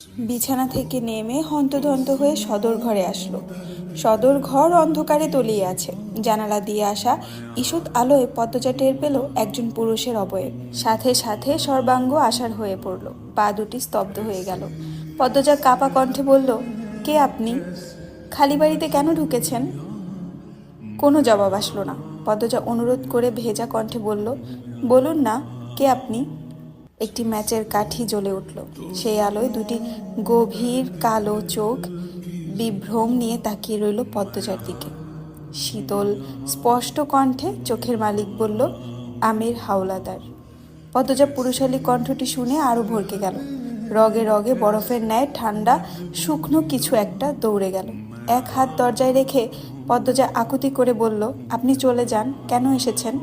বিছানা থেকে নেমে হন্তদন্ত হয়ে সদর ঘরে আসলো। সদর ঘর অন্ধকারে তলিয়ে আছে। জানালা দিয়ে আসা ঈষৎ আলোয় পদ্মজা টের পেল একজন পুরুষের অবয়ব। সাথে সাথে সর্বাঙ্গ আষাঢ় হয়ে পড়ল, পা দুটি স্তব্ধ হয়ে গেল। পদ্মজা কাপা কণ্ঠে বলল, কে আপনি? খালি বাড়িতে কেন ঢুকেছেন? কোনো জবাব আসলো না। পদ্মজা অনুরোধ করে ভেজা কণ্ঠে বলল, বলুন না, কে আপনি? একটি ম্যাচের কাঠি জ্বলে উঠল। সেই আলোয় দুটি গভীর কালো চোখ বিভ্রম নিয়ে তাকিয়ে রইল পদ্মজার দিকে। শীতল স্পষ্ট কণ্ঠে চোখের মালিক বলল, আমির হাওলাদার। পদ্মজা পুরুষালী কণ্ঠটি শুনে আরও ভরকে গেল। রগে রগে বরফের ন্যায় ঠান্ডা শুকনো কিছু একটা দৌড়ে গেল। এক হাত দরজায় রেখে পদ্মজা আকুতি করে বলল, আপনি চলে যান, কেন এসেছেন?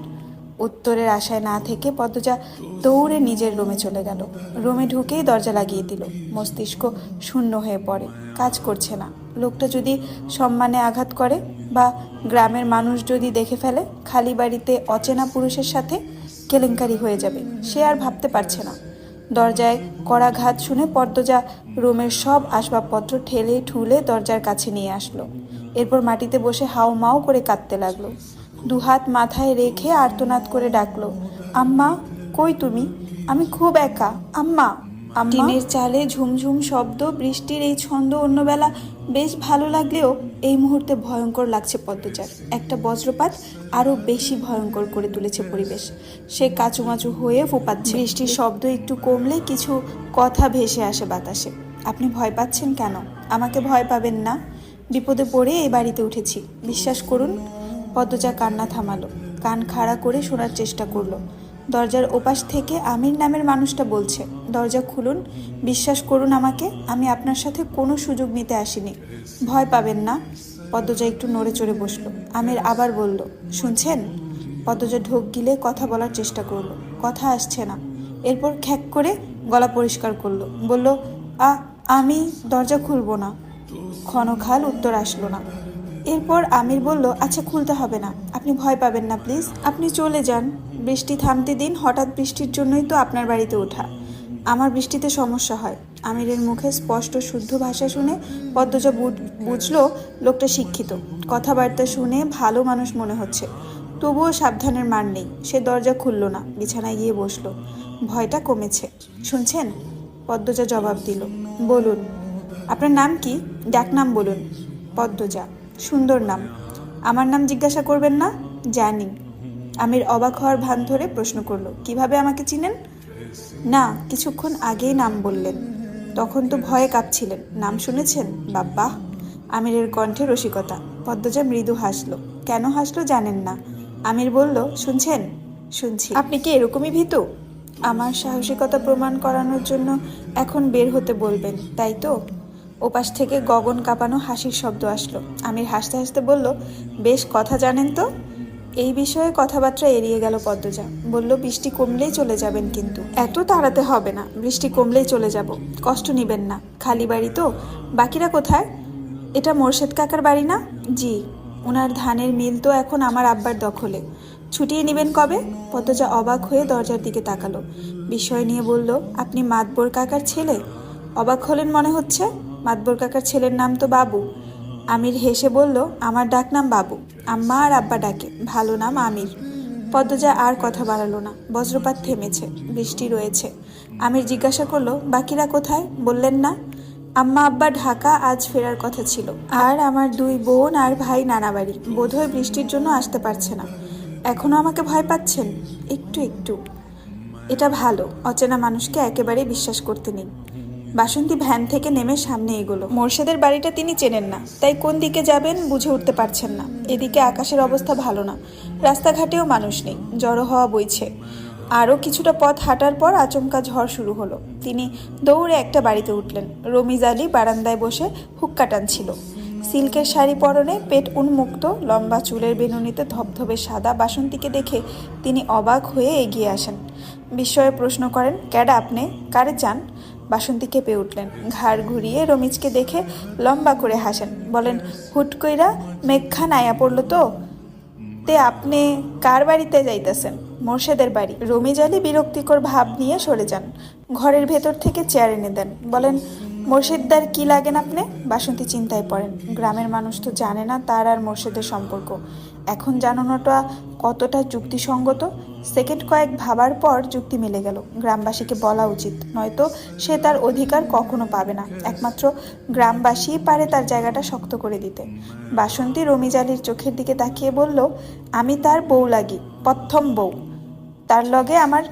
উত্তরের আশায় না থেকে পদ্মজা দৌড়ে নিজের রুমে চলে গেল। রুমে ঢুকেই দরজা লাগিয়ে দিল। মস্তিষ্ক শূন্য হয়ে পড়ে, কাজ করছে না। লোকটা যদি সম্মানে আঘাত করে, বা গ্রামের মানুষ যদি দেখে ফেলে, খালি বাড়িতে অচেনা পুরুষের সাথে কেলেঙ্কারি হয়ে যাবে। সে আর ভাবতে পারছে না। দরজায় কড়াঘাত শুনে পদ্মজা রুমের সব আসবাবপত্র ঠেলে ঠুলে দরজার কাছে নিয়ে আসলো। এরপর মাটিতে বসে হাও মাও করে কাঁদতে লাগলো। দুহাত মাথায় রেখে আর্তনাদ করে ডাকলো, আম্মা, কই তুমি? আমি খুব একা, আম্মা। টিনের চালে ঝুমঝুম শব্দ, বৃষ্টির এই ছন্দ অন্যবেলা বেশ ভালো লাগলেও এই মুহূর্তে ভয়ঙ্কর লাগছে পদ্মজার। একটা বজ্রপাত আরও বেশি ভয়ঙ্কর করে তুলেছে পরিবেশ। সে কাচুমাচু হয়ে ফোপাচ্ছে। বৃষ্টির শব্দ একটু কমলে কিছু কথা ভেসে আসে বাতাসে। আপনি ভয় পাচ্ছেন কেন? আমাকে ভয় পাবেন না। বিপদে পড়ে এই বাড়িতে উঠেছি, বিশ্বাস করুন। পদ্মজা কান্না থামালো, কান খাড়া করে শোনার চেষ্টা করলো। দরজার ওপাশ থেকে আমির নামের মানুষটা বলছে, দরজা খুলুন, বিশ্বাস করুন আমাকে, আমি আপনার সাথে কোনো সুযোগ নিতে আসিনি, ভয় পাবেন না। পদ্মজা একটু নড়ে চড়ে বসলো। আমির আবার বলল, শুনছেন? পদ্মজা ঢোক গিলে কথা বলার চেষ্টা করলো, কথা আসছে না। এরপর খ্যাক করে গলা পরিষ্কার করলো, বলল, আমি দরজা খুলবো না। ক্ষণকাল উত্তর আসলো না। এরপর আমির বলল, আচ্ছা, খুলতে হবে না, আপনি ভয় পাবেন না, প্লিজ, আপনি চলে যান। বৃষ্টি থামতে দিন, হঠাৎ বৃষ্টির জন্যই তো আপনার বাড়িতে ওঠা। আমার বৃষ্টিতে সমস্যা হয়। আমিরের মুখে স্পষ্ট শুদ্ধ ভাষা শুনে পদ্মজা বুঝলো লোকটা শিক্ষিত, কথাবার্তা শুনে ভালো মানুষ মনে হচ্ছে। তবুও সাবধানের মার নেই। সে দরজা খুলল না, বিছানায় গিয়ে বসলো। ভয়টা কমেছে। শুনছেন? পদ্মজা জবাব দিল, বলুন। আপনার নাম কি? ডাকনাম বলুন। পদ্মজা। সুন্দর নাম। আমার নাম জিজ্ঞাসা করবেন না? জানি। আমির অবাক হওয়ার ভান ধরে প্রশ্ন করলো, কিভাবে আমাকে চিনেন? না, কিছুক্ষণ আগেই নাম বললেন, তখন তো ভয়ে কাঁপছিলেন। নাম শুনেছেন? বাবা। আমিরের কণ্ঠে রসিকতা। পদ্মজা মৃদু হাসলো। কেন হাসলো জানেন না? আমির বলল, শুনছেন? শুনছি। আপনি কি এরকমই ভীতু? আমার সাহসিকতা প্রমাণ করানোর জন্য এখন বের হতে বলবেন, তাই তো? ওপাশ থেকে গগন কাঁপানো হাসির শব্দ আসলো। আমির হাসতে হাসতে বলল, বেশ কথা জানেন তো। এই বিষয়ে কথাবার্তা এড়িয়ে গেল পদ্মজা। বলল, বৃষ্টি কমলেই চলে যাবেন, কিন্তু এত তাড়াতে হবে না। বৃষ্টি কমলেই চলে যাব, কষ্ট নেবেন না। খালি বাড়ি তো। বাকিরা কোথায়? এটা মোর্শেদ কাকার বাড়ি না? জি। ওনার ধানের মিল তো এখন আমার আব্বার দখলে। ছুটিয়ে নেবেন কবে? পদ্মজা অবাক হয়ে দরজার দিকে তাকালো। বিস্ময় নিয়ে বলল, আপনি মাতবর কাকার ছেলে? অবাক হলেন মনে হচ্ছে। মাতবর কাকার ছেলের নাম তো বাবু। আমির হেসে বলল, আমার ডাকনাম বাবু, আম্মা আর আব্বা ডাকে, ভালো নাম আমির। পদ্মজা আর কথা বাড়ালো না। বজ্রপাত থেমেছে, বৃষ্টি রয়েছে। আমির জিজ্ঞাসা করলো, বাকিরা কোথায়? বললেন না? আম্মা আব্বা ঢাকা, আজ ফেরার কথা ছিল। আর আমার দুই বোন আর ভাই নানা বাড়ি, বোধহয় বৃষ্টির জন্য আসতে পারছে না। এখনো আমাকে ভয় পাচ্ছেন? একটু একটু। এটা ভালো, অচেনা মানুষকে একেবারে বিশ্বাস করতে নেই। বাসন্তী ভ্যান থেকে নেমে সামনে এগোলো। মোর্শেদের বাড়িটা তিনি চেনেন না, তাই কোন দিকে যাবেন বুঝে উঠতে পারছেন না। এদিকে আকাশের অবস্থা ভালো না, রাস্তাঘাটেও মানুষ নেই, জড়ো হওয়া বইছে। আরও কিছুটা পথ হাঁটার পর আচমকা ঝড় শুরু হলো। তিনি দৌড়ে একটা বাড়িতে উঠলেন। রমিজ আলী বারান্দায় বসে হুক্কা টানছিল। সিল্কের শাড়ি পরনে, পেট উন্মুক্ত, লম্বা চুলের বেনুনিতে ধবধবে সাদা। বাসন্তীকে দেখে তিনি অবাক হয়ে এগিয়ে আসেন। বিস্ময়ে প্রশ্ন করেন, ক্যাডা আপনি? কারে চান? বাসন্তী কেঁপে উঠলেন। ঘাড় ঘুরিয়ে রমিজকে দেখে লম্বা করে হাসেন। বলেন, হুট কইরা মেঘখান আয়া পড়ল তো। তে আপনি কার বাড়িতে যাইতেছেন? মোর্শেদের বাড়ি। রমিজ আলী বিরক্তিকর ভাব নিয়ে সরে যান। ঘরের ভেতর থেকে চেয়ার এনে দেন। বলেন, মোর্শেদদার কি লাগেন আপনি? বাসন্তী চিন্তায় পড়েন। গ্রামের মানুষ তো জানে না তার আর মোর্শেদের সম্পর্ক। এখন জানানোটা কতটা যুক্তিসঙ্গত। সেকেন্ড কয়েক ভাবার পর যুক্তি মিলে গেল। গ্রামবাসীকে বলা উচিত, নয়তো সে তার অধিকার কখনো পাবে না। একমাত্র গ্রামবাসীই পারে তার জায়গাটা শক্ত করে দিতে। বাসন্তী রমিজ আলীর চোখের দিকে তাকিয়ে বলল, আমি তার বউ লাগি, প্রথম বউ। তার লগে আমার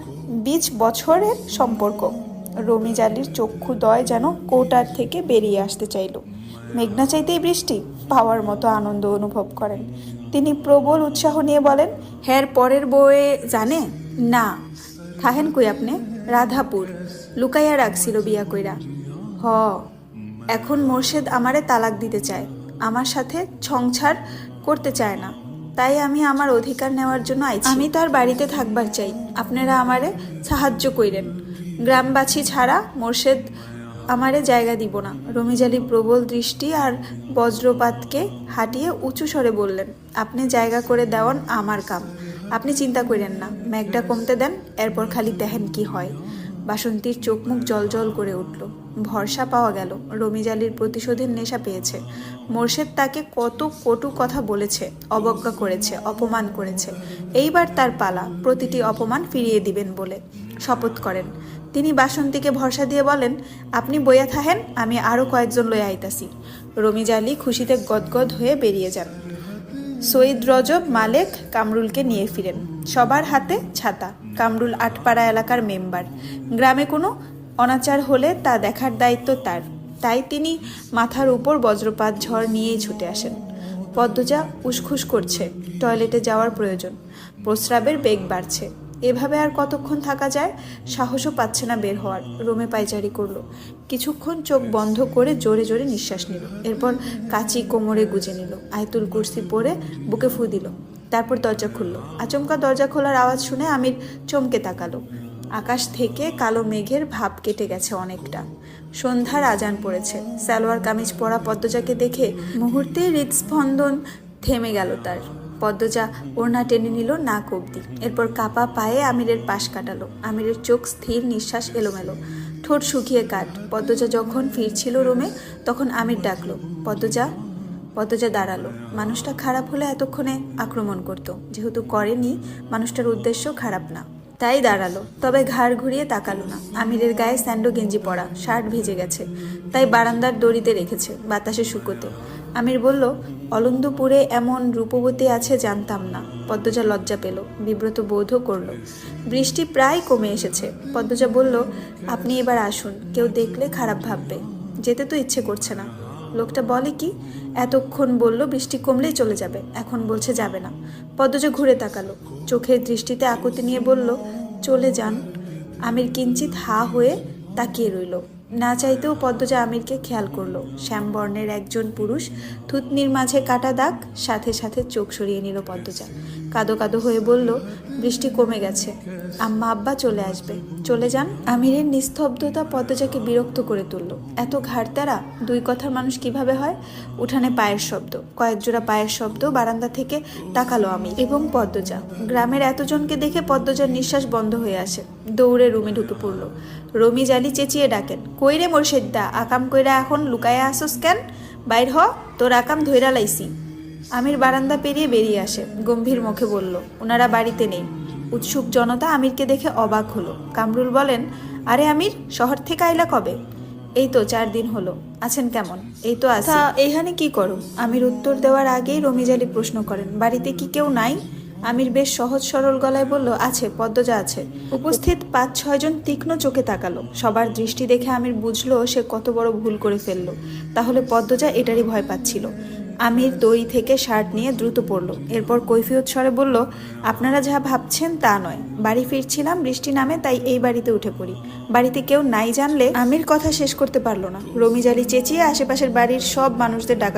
20 বছরের সম্পর্ক। রমিজ আলীর চক্ষুদ্বয় যেন কৌটার থেকে বেরিয়ে আসতে চাইল। মেঘনা চাইতেই বৃষ্টি পাওয়ার মতো আনন্দ অনুভব করেন। তিনি প্রবল উৎসাহ নিয়ে বলেন, হ্যার পরের বউয়ে জানে না? থাহেন কই আপনি? রাধাপুর। লুকাইয়া রাখছিল বিয়া কইরা। হ, এখন মোর্শেদ আমারে তালাক দিতে চায়, আমার সাথে সংসার করতে চায় না। তাই আমি আমার অধিকার নেওয়ার জন্য আইছি। আমি তার বাড়িতে থাকবার চাই, আপনারা আমারে সাহায্য কইরেন। গ্রামবাসী ছাড়া মোর্শেদ আমারে জায়গা দিব না। রমিজ আলী প্রবল দৃষ্টি আর বজ্রপাতকে হাঁটিয়ে উঁচু স্বরে বললেন, আপনি জায়গা করে দেওয়ান আমার কাম, আপনি চিন্তা করেন না। মেঘটা কমতে দেন, এরপর খালি দেখেন কি হয়। বাসন্তীর চোখ মুখ জল করে উঠল। ভরসা পাওয়া গেল। রমিজ আলীর প্রতিশোধের নেশা পেয়েছে। মোর্শেদ তাকে কত কটু কথা বলেছে, অবজ্ঞা করেছে, অপমান করেছে। এইবার তার পালা, প্রতিটি অপমান ফিরিয়ে দিবেন বলে শপথ করেন। তিনি বাসন্তীকে ভরসা দিয়ে বলেন, আপনি বইয়া থাহেন, আমি আরও কয়েকজন লইয়া আইতাছি। রমিজ আলী খুশিতে গদগদ হয়ে বেরিয়ে যান। সৈয়দ রজব, মালেক, কামরুলকে নিয়ে ফিরেন। সবার হাতে ছাতা। কামরুল আটপাড়া এলাকার মেম্বার। গ্রামে কোনো অনাচার হলে তা দেখার দায়িত্ব তার। তাই তিনি মাথার উপর বজ্রপাত ঝড় নিয়েই ছুটে আসেন। পদ্মজা উসখুস করছে, টয়লেটে যাওয়ার প্রয়োজন। প্রস্রাবের বেগ বাড়ছে। এভাবে আর কতক্ষণ থাকা যায়? সাহসও পাচ্ছে না বের হওয়ার। রুমে পায়চারি করলো। কিছুক্ষণ চোখ বন্ধ করে জোরে জোরে নিঃশ্বাস নিল। এরপর কাঁচি কোমরে গুজে নিল। আয়তুল কুরসি পরে বুকে ফু দিল। তারপর দরজা খুলল। আচমকা দরজা খোলার আওয়াজ শুনে আমির চমকে তাকালো। আকাশ থেকে কালো মেঘের ভাব কেটে গেছে অনেকটা। সন্ধ্যার আজান পড়েছে। সালোয়ার কামিজ পরা পদ্মজাকে দেখে মুহূর্তে হৃদস্পন্দন থেমে গেল তার। পদ্মজা ওড়না টেনে নিল নাক অব্দি। এরপর কাপা পায়ে আমিরের পাশ কাটালো। আমিরের চোখ স্থির, নিঃশ্বাস এলোমেলো, ঠোঁট শুকিয়ে কাট। পদ্মজা যখন ফিরছিল রুমে, তখন আমির ডাকলো, পদ্মজা। পদ্মজা দাঁড়ালো। মানুষটা খারাপ হলে এতক্ষণে আক্রমণ করত। যেহেতু করেনি, মানুষটার উদ্দেশ্য খারাপ না, তাই দাঁড়ালো। তবে ঘাড় ঘুরিয়ে তাকালো না। আমিরের গায়ে স্যান্ডো গেঞ্জি পরা, শার্ট ভিজে গেছে, তাই বারান্দার দড়িতে রেখেছে, বাতাসে শুকোতে। আমির বলল, অলন্দপুরে এমন রূপবতী আছে জানতাম না। পদ্মজা লজ্জা পেল, বিব্রত বোধও করল। বৃষ্টি প্রায় কমে এসেছে। পদ্মজা বলল, আপনি এবার আসুন, কেউ দেখলে খারাপ ভাববে। যেতে তো ইচ্ছে করছে না। লোকটা বলে কি? এতক্ষণ বলল বৃষ্টি কমলেই চলে যাবে, এখন বলছে যাবে না। পদ্মজা ঘুরে তাকালো, চোখের দৃষ্টিতে আকুতি নিয়ে বলল, চলে যান। আমির কিঞ্চিত হা হয়ে তাকিয়ে রইল। না চাইতেও পদ্মজা আমিরকে খেয়াল করলো। শ্যামবর্ণের একজন পুরুষ, থুতনির মাঝে কাটা দাগ। সাথে সাথে চোখ সরিয়ে নিল পদ্মজা। কাদো কাদো হয়ে বলল, বৃষ্টি কমে গেছে, আম্মা আব্বা চলে আসবে, চলে যান। আমিরের নিস্তব্ধতা পদ্মজাকে বিরক্ত করে তুলল। এত ঘাড়তেরা দুই কথার মানুষ কিভাবে হয়? উঠানে পায়ের শব্দ, কয়েক জোড়া পায়ের শব্দ। বারান্দা থেকে তাকালো আমির এবং পদ্মজা। গ্রামের এতজনকে দেখে পদ্মজার নিঃশ্বাস বন্ধ হয়ে আসে। দৌড়ে রুমে ঢুকে পড়ল। রমিজ আলী চেঁচিয়ে ডাকেন, কইরে মোর্শেদদা, আকাম কইরা এখন লুকায়া আসোস কেন? বাইর হ, তোর আকাম ধইরা লাইছি। আমির বারান্দা পেরিয়ে বেরিয়ে আসে। গম্ভীর মুখে বলল, ওনারা বাড়িতে নেই। উৎসুক জনতা আমিরকে দেখে অবাক হলো। কামরুল বলেন, আরে আমির, শহর থেকে আইলা কবে? এই তো 4 দিন হলো। আছেন কেমন? এই তো আছি। এইখানে কি করো? আমির উত্তর দেওয়ার আগেই রমিজ আলী প্রশ্ন করেন, বাড়িতে কি কেউ নাই? আমির বেশ সহজ সরল গলায় বলল, আছে, পদ্মজা আছে। উপস্থিত 5-6 জন তীক্ষ্ণ চোখে তাকালো। সবার দৃষ্টি দেখে আমির বুঝলো সে কত বড় ভুল করে ফেললো। তাহলে পদ্মজা এটারই ভয় পাচ্ছিল। আমির দড়ি থেকে শার্ট নিয়ে দ্রুত পড়ল। এরপর কৈফিয়ত স্বরে বলল, আপনারা যা ভাবছেন তা নয়। বাড়ি ফিরছিলাম, বৃষ্টি নামে, তাই এই বাড়িতে উঠে পড়ি। বাড়িতে কেউ নাই জানলে। আমির কথা শেষ করতে পারল না। রমিজ আলী চেঁচিয়ে আশেপাশের বাড়ির সব মানুষদের ডাকা